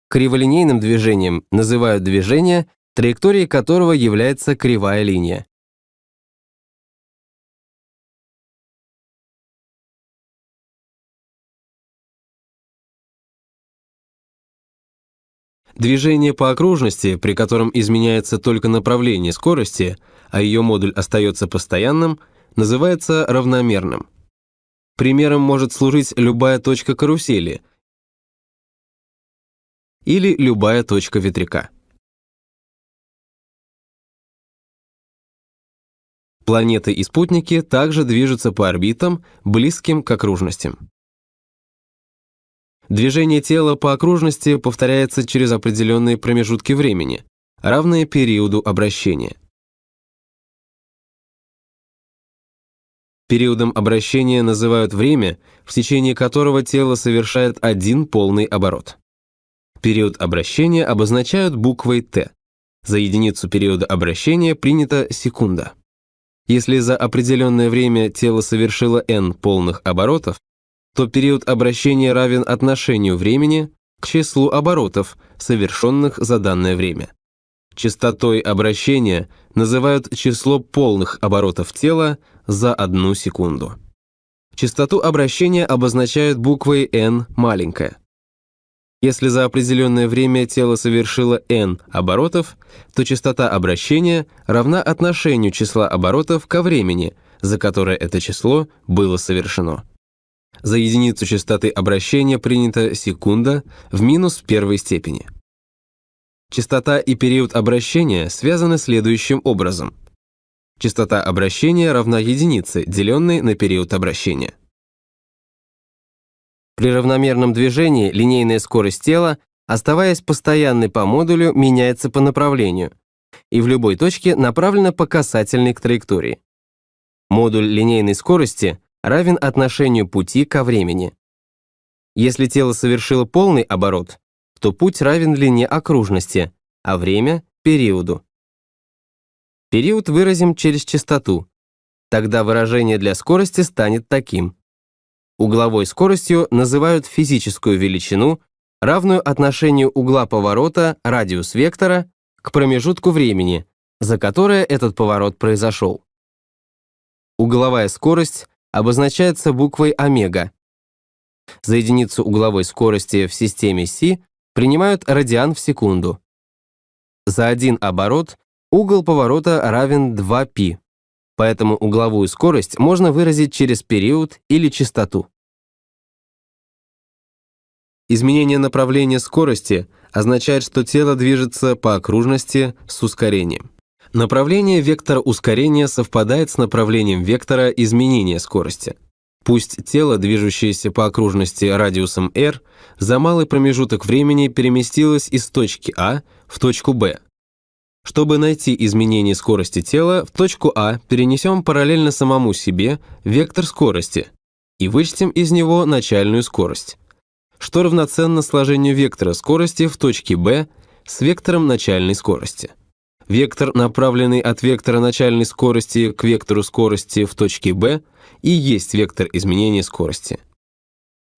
Криволинейным движением называют движение, траекторией которого является кривая линия. Движение по окружности, при котором изменяется только направление скорости, а ее модуль остается постоянным, называется равномерным. Примером может служить любая точка карусели или любая точка ветряка. Планеты и спутники также движутся по орбитам, близким к окружностям. Движение тела по окружности повторяется через определенные промежутки времени, равные периоду обращения. Периодом обращения называют время, в течение которого тело совершает один полный оборот. Период обращения обозначают буквой Т. За единицу периода обращения принята секунда. Если за определенное время тело совершило n полных оборотов, то период обращения равен отношению времени к числу оборотов, совершенных за данное время. Частотой обращения называют число полных оборотов тела за 1 секунду. Частоту обращения обозначают буквой n маленькая. Если за определенное время тело совершило n оборотов, то частота обращения равна отношению числа оборотов ко времени, за которое это число было совершено. За единицу частоты обращения принята секунда в минус первой степени. Частота и период обращения связаны следующим образом. Частота обращения равна единице, деленной на период обращения. При равномерном движении линейная скорость тела, оставаясь постоянной по модулю, меняется по направлению и в любой точке направлена по касательной к траектории. Модуль линейной скорости равен отношению пути ко времени. Если тело совершило полный оборот, то путь равен длине окружности, а время — периоду. Период выразим через частоту. Тогда выражение для скорости станет таким. Угловой скоростью называют физическую величину, равную отношению угла поворота, радиус вектора, к промежутку времени, за которое этот поворот произошел. Угловая скорость обозначается буквой омега. За единицу угловой скорости в системе Си принимают радиан в секунду. За один оборот угол поворота равен 2π, поэтому угловую скорость можно выразить через период или частоту. Изменение направления скорости означает, что тело движется по окружности с ускорением. Направление вектора ускорения совпадает с направлением вектора изменения скорости. Пусть тело, движущееся по окружности радиусом r, за малый промежуток времени переместилось из точки А в точку Б. Чтобы найти изменение скорости тела, в точку А перенесем параллельно самому себе вектор скорости и вычтем из него начальную скорость, что равноценно сложению вектора скорости в точке Б с вектором начальной скорости. Вектор, направленный от вектора начальной скорости к вектору скорости в точке Б, и есть вектор изменения скорости.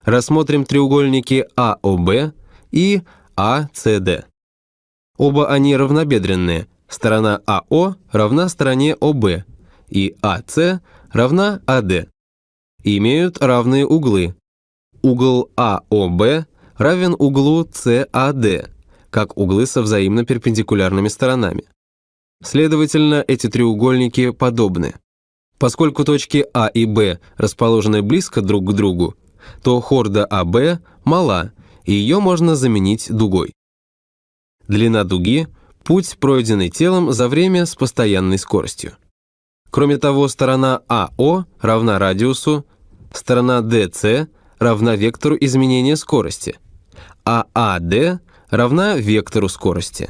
Рассмотрим треугольники АОБ и АЦД. Оба они равнобедренные. Сторона АО равна стороне ОБ, и АС равна АД. И имеют равные углы. Угол АОБ равен углу САД, как углы со взаимно перпендикулярными сторонами. Следовательно, эти треугольники подобны. Поскольку точки А и Б расположены близко друг к другу, то хорда АБ мала, и ее можно заменить дугой. Длина дуги – путь, пройденный телом за время с постоянной скоростью. Кроме того, сторона АО равна радиусу, сторона ДС равна вектору изменения скорости, а АД равна вектору скорости.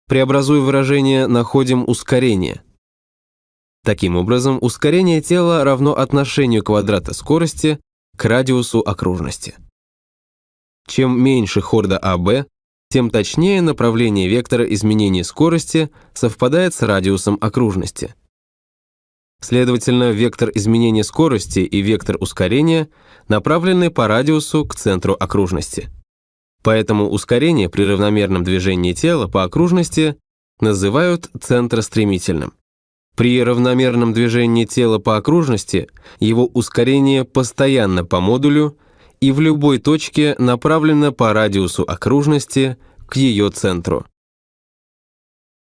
Преобразуя выражение, находим ускорение. Таким образом, ускорение тела равно отношению квадрата скорости к радиусу окружности. Чем меньше хорда АБ, тем точнее направление вектора изменения скорости совпадает с радиусом окружности. Следовательно, вектор изменения скорости и вектор ускорения направлены по радиусу к центру окружности. Поэтому ускорение при равномерном движении тела по окружности называют центростремительным. При равномерном движении тела по окружности его ускорение постоянно по модулю и в любой точке направлено по радиусу окружности к ее центру.